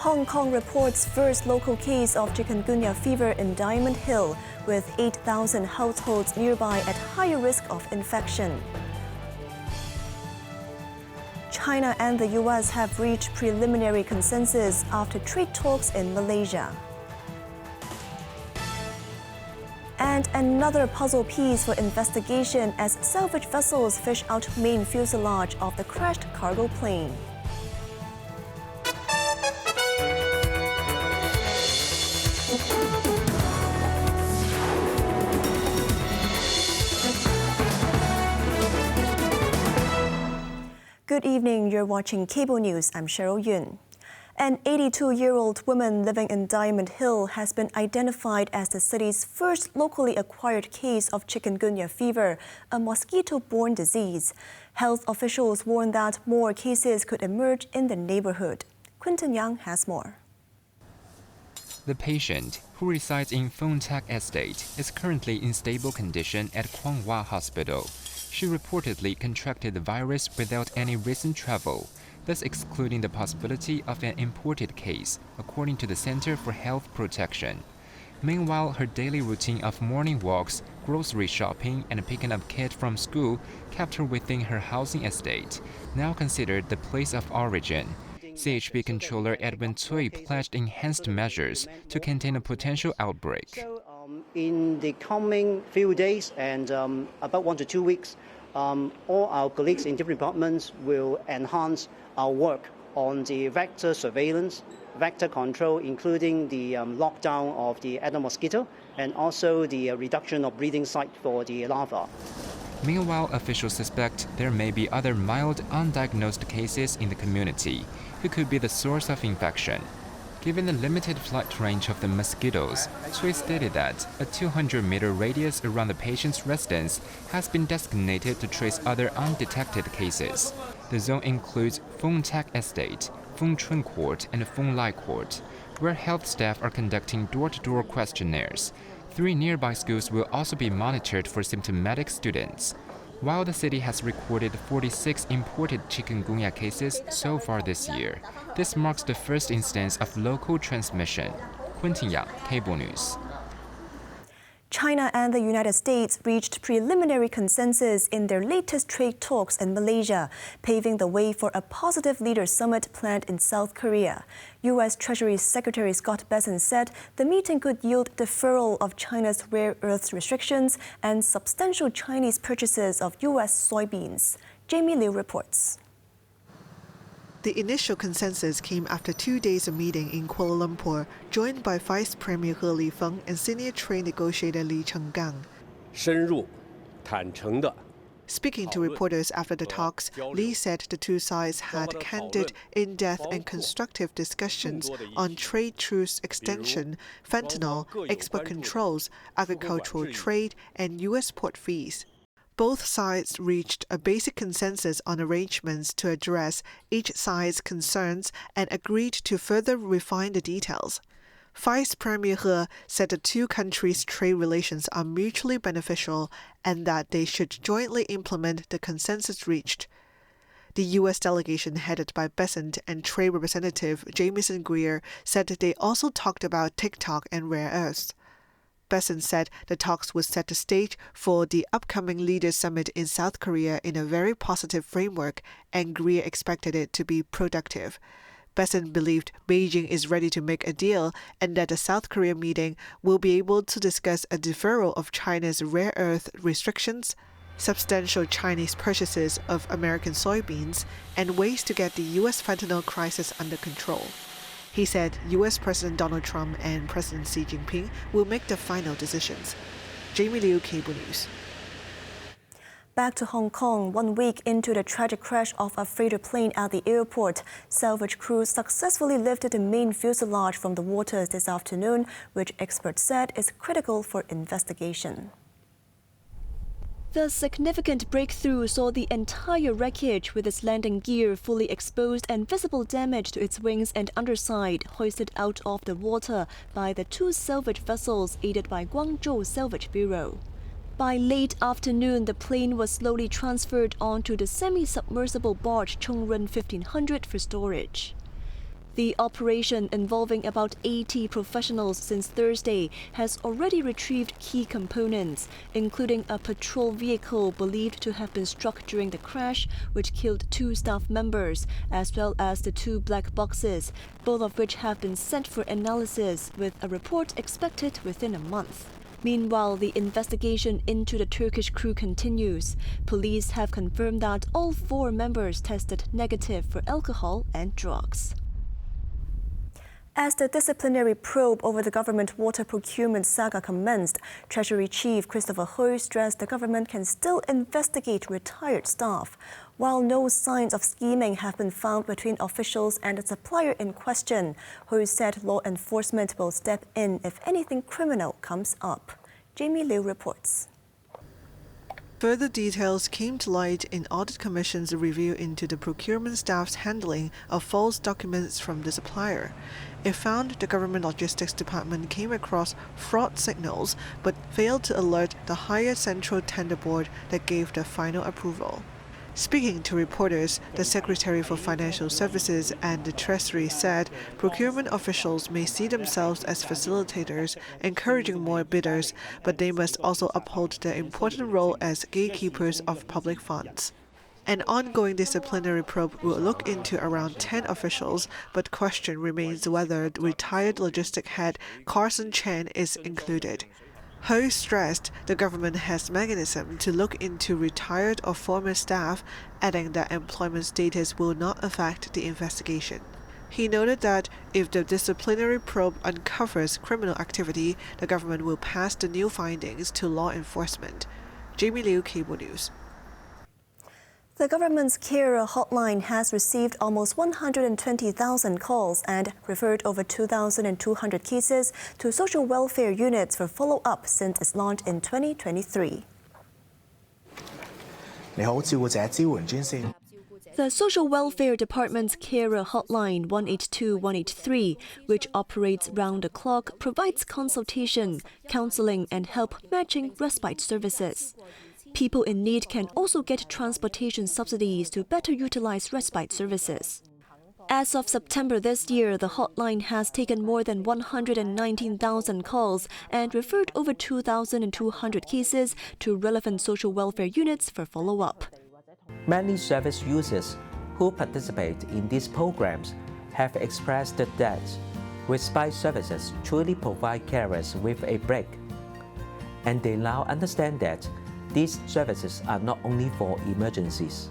Hong Kong reports first local case of chikungunya fever in Diamond Hill, with 8,000 households nearby at higher risk of infection. China and the US have reached preliminary consensus after trade talks in Malaysia. And another puzzle piece for investigation as salvage vessels fish out main fuselage of the crashed cargo plane. Good evening, you're watching Cable News. I'm Cheryl Yun. An 82-year-old woman living in Diamond Hill has been identified as the city's first locally acquired case of chikungunya fever, a mosquito-borne disease. Health officials warn that more cases could emerge in the neighborhood. Quinton Yang has more. The patient, who resides in Fung Tak Estate, is currently in stable condition at Kwang Wah Hospital. She reportedly contracted the virus without any recent travel, thus excluding the possibility of an imported case, according to the Center for Health Protection. Meanwhile, her daily routine of morning walks, grocery shopping, and picking up kids from school kept her within her housing estate, now considered the place of origin. CHP controller Edwin Tsui pledged enhanced measures to contain a potential outbreak. In the coming few days and about 1 to 2 weeks, all our colleagues in different departments will enhance our work on the vector surveillance, vector control, including the lockdown of the adult mosquito and also the reduction of breeding site for the larvae. Meanwhile, officials suspect there may be other mild, undiagnosed cases in the community who could be the source of infection. Given the limited flight range of the mosquitoes, Tsui stated that a 200-meter radius around the patient's residence has been designated to trace other undetected cases. The zone includes Fung Tak Estate, Fung Chun Court, and Fung Lai Court, where health staff are conducting door-to-door questionnaires. 3 nearby schools will also be monitored for symptomatic students. While the city has recorded 46 imported chikungunya cases so far this year, this marks the first instance of local transmission. Quinton Yang, Cable News. China and the United States reached preliminary consensus in their latest trade talks in Malaysia, paving the way for a positive leaders summit planned in South Korea. U.S. Treasury Secretary Scott Bessent said the meeting could yield deferral of China's rare earths restrictions and substantial Chinese purchases of U.S. soybeans. Jamie Liu reports. The initial consensus came after 2 days of meeting in Kuala Lumpur, joined by Vice Premier He Lifeng and senior trade negotiator Li Chenggang. Speaking to reporters after the talks, Li said the two sides had candid, in-depth and constructive discussions on trade truce extension, fentanyl, export controls, agricultural trade and U.S. port fees. Both sides reached a basic consensus on arrangements to address each side's concerns and agreed to further refine the details. Vice Premier He said the two countries' trade relations are mutually beneficial and that they should jointly implement the consensus reached. The U.S. delegation headed by Bessent and Trade Representative Jamieson Greer said they also talked about TikTok and rare earths. Bessent said the talks would set the stage for the upcoming Leaders Summit in South Korea in a very positive framework, and Greer expected it to be productive. Bessent believed Beijing is ready to make a deal and that the South Korea meeting will be able to discuss a deferral of China's rare earth restrictions, substantial Chinese purchases of American soybeans, and ways to get the U.S. fentanyl crisis under control. He said U.S. President Donald Trump and President Xi Jinping will make the final decisions. Jamie Liu, Cable News. Back to Hong Kong, 1 week into the tragic crash of a freighter plane at the airport, salvage crews successfully lifted the main fuselage from the waters this afternoon, which experts said is critical for investigation. The significant breakthrough saw the entire wreckage with its landing gear fully exposed and visible damage to its wings and underside hoisted out of the water by the 2 salvage vessels aided by Guangzhou Salvage Bureau. By late afternoon, the plane was slowly transferred onto the semi-submersible barge Chongren 1500 for storage. The operation, involving about 80 professionals since Thursday, has already retrieved key components, including a patrol vehicle believed to have been struck during the crash, which killed 2 staff members, as well as the 2 black boxes, both of which have been sent for analysis, with a report expected within a month. Meanwhile, the investigation into the Turkish crew continues. Police have confirmed that all 4 members tested negative for alcohol and drugs. As the disciplinary probe over the government water procurement saga commenced, Treasury Chief Christopher Hui stressed the government can still investigate retired staff. While no signs of scheming have been found between officials and the supplier in question, Hui said law enforcement will step in if anything criminal comes up. Jamie Liu reports. Further details came to light in Audit Commission's review into the procurement staff's handling of false documents from the supplier. It found the Government Logistics Department came across fraud signals but failed to alert the higher Central Tender Board that gave the final approval. Speaking to reporters, the Secretary for Financial Services and the Treasury said procurement officials may see themselves as facilitators, encouraging more bidders, but they must also uphold their important role as gatekeepers of public funds. An ongoing disciplinary probe will look into around 10 officials, but question remains whether retired logistic head Carson Chen is included. Hui stressed the government has mechanism to look into retired or former staff, adding that employment status will not affect the investigation. He noted that if the disciplinary probe uncovers criminal activity, the government will pass the new findings to law enforcement. Jamie Liu, Cable News. The government's carer hotline has received almost 120,000 calls and referred over 2,200 cases to social welfare units for follow-up since its launch in 2023. The Social Welfare Department's carer hotline 182-183, which operates round the clock, provides consultation, counseling and help matching respite services. People in need can also get transportation subsidies to better utilize respite services. As of September this year, the hotline has taken more than 119,000 calls and referred over 2,200 cases to relevant social welfare units for follow-up. Many service users who participate in these programs have expressed that respite services truly provide carers with a break, and they now understand that these services are not only for emergencies.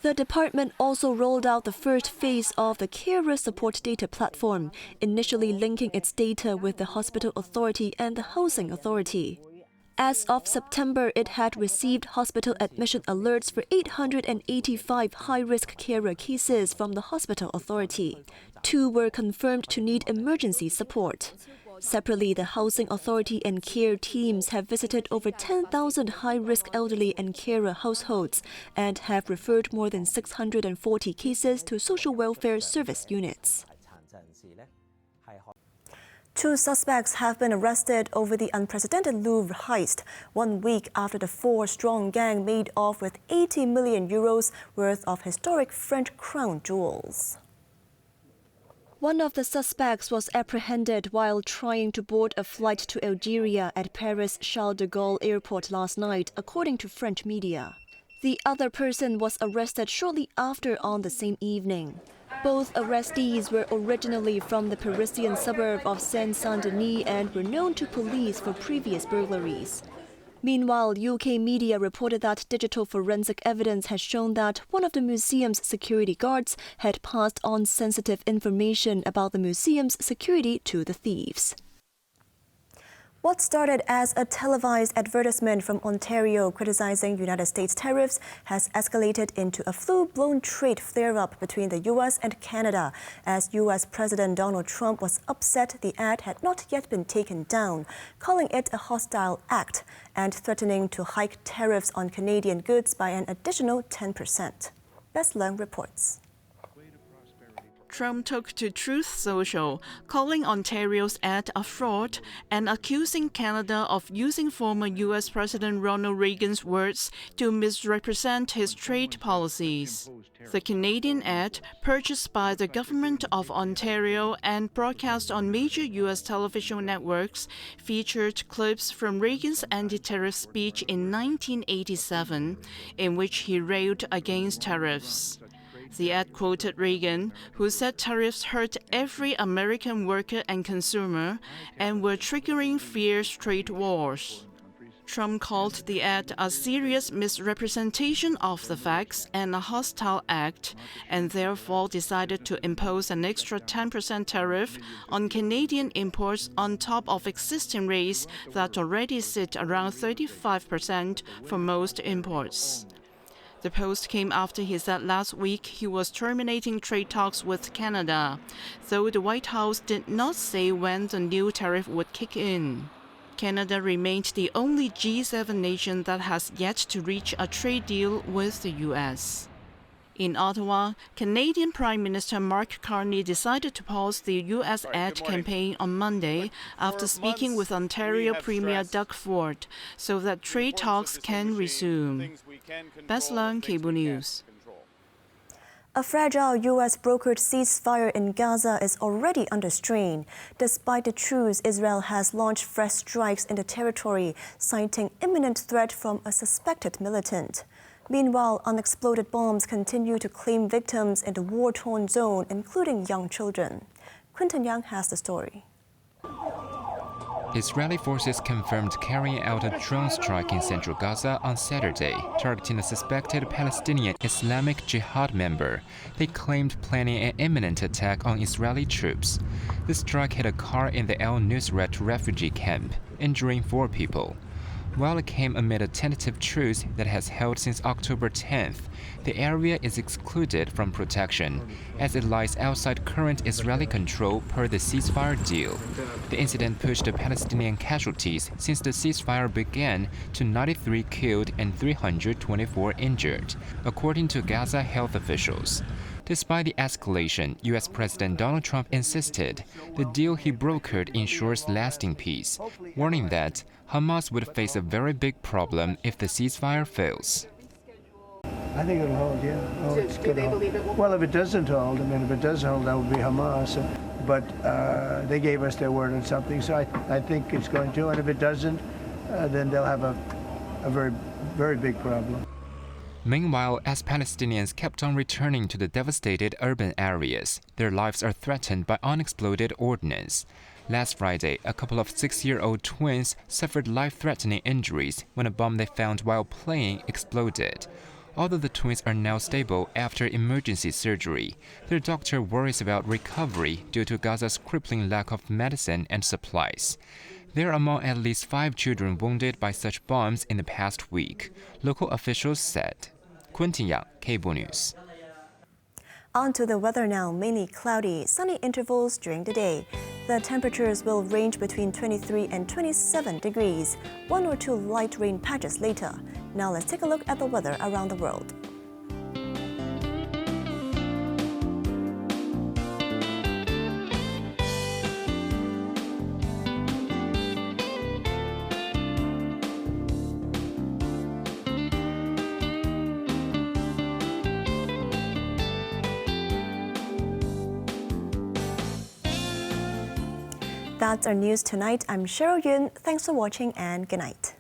The department also rolled out the first phase of the Carer Support Data Platform, initially linking its data with the Hospital Authority and the Housing Authority. As of September, it had received hospital admission alerts for 885 high-risk carer cases from the Hospital Authority. 2 were confirmed to need emergency support. Separately, the Housing Authority and care teams have visited over 10,000 high-risk elderly and carer households and have referred more than 640 cases to social welfare service units. 2 suspects have been arrested over the unprecedented Louvre heist, 1 week after the 4-strong gang made off with 80 million euros worth of historic French crown jewels. One of the suspects was apprehended while trying to board a flight to Algeria at Paris Charles de Gaulle Airport last night, according to French media. The other person was arrested shortly after on the same evening. Both arrestees were originally from the Parisian suburb of Seine-Saint-Denis and were known to police for previous burglaries. Meanwhile, UK media reported that digital forensic evidence has shown that one of the museum's security guards had passed on sensitive information about the museum's security to the thieves. What started as a televised advertisement from Ontario criticizing United States tariffs has escalated into a full-blown trade flare-up between the U.S. and Canada, as U.S. President Donald Trump was upset the ad had not yet been taken down, calling it a hostile act and threatening to hike tariffs on Canadian goods by an additional 10%. Bess Leung reports. Trump took to Truth Social, calling Ontario's ad a fraud and accusing Canada of using former U.S. President Ronald Reagan's words to misrepresent his trade policies. The Canadian ad, purchased by the Government of Ontario and broadcast on major U.S. television networks, featured clips from Reagan's anti-tariff speech in 1987, in which he railed against tariffs. The ad quoted Reagan, who said tariffs hurt every American worker and consumer and were triggering fierce trade wars. Trump called the ad a serious misrepresentation of the facts and a hostile act, and therefore decided to impose an extra 10% tariff on Canadian imports on top of existing rates that already sit around 35% for most imports. The post came after he said last week he was terminating trade talks with Canada, though the White House did not say when the new tariff would kick in. Canada remained the only G7 nation that has yet to reach a trade deal with the U.S. In Ottawa, Canadian Prime Minister Mark Carney decided to pause the U.S. ad campaign on Monday after speaking with Ontario Premier Doug Ford so that trade talks can resume. Bess Leung, Cable News. A fragile U.S.-brokered ceasefire in Gaza is already under strain. Despite the truce, Israel has launched fresh strikes in the territory, citing imminent threat from a suspected militant. Meanwhile, unexploded bombs continue to claim victims in the war-torn zone, including young children. Quinton Yang has the story. Israeli forces confirmed carrying out a drone strike in central Gaza on Saturday, targeting a suspected Palestinian Islamic Jihad member. They claimed planning an imminent attack on Israeli troops. The strike hit a car in the El Nusrat refugee camp, injuring 4 people. While it came amid a tentative truce that has held since October 10th, the area is excluded from protection, as it lies outside current Israeli control per the ceasefire deal. The incident pushed the Palestinian casualties since the ceasefire began to 93 killed and 324 injured, according to Gaza health officials. Despite the escalation, U.S. President Donald Trump insisted the deal he brokered ensures lasting peace, warning that Hamas would face a very big problem if the ceasefire fails. I think it'll hold, yeah. Oh, it's good. Do they believe it will? Well, if it doesn't hold, if it does hold, that would be Hamas. But they gave us their word on something, so I think it's going to. And if it doesn't, then they'll have a very, very big problem. Meanwhile, as Palestinians kept on returning to the devastated urban areas, their lives are threatened by unexploded ordnance. Last Friday, a couple of 6-year-old twins suffered life-threatening injuries when a bomb they found while playing exploded. Although the twins are now stable after emergency surgery, their doctor worries about recovery due to Gaza's crippling lack of medicine and supplies. They are among at least 5 children wounded by such bombs in the past week, local officials said. Quinton Yang, Cable News. On to the weather now, mainly cloudy, sunny intervals during the day. The temperatures will range between 23 and 27 degrees, 1 or 2 light rain patches later. Now let's take a look at the weather around the world. That's our news tonight. I'm Cheryl Yun. Thanks for watching and good night.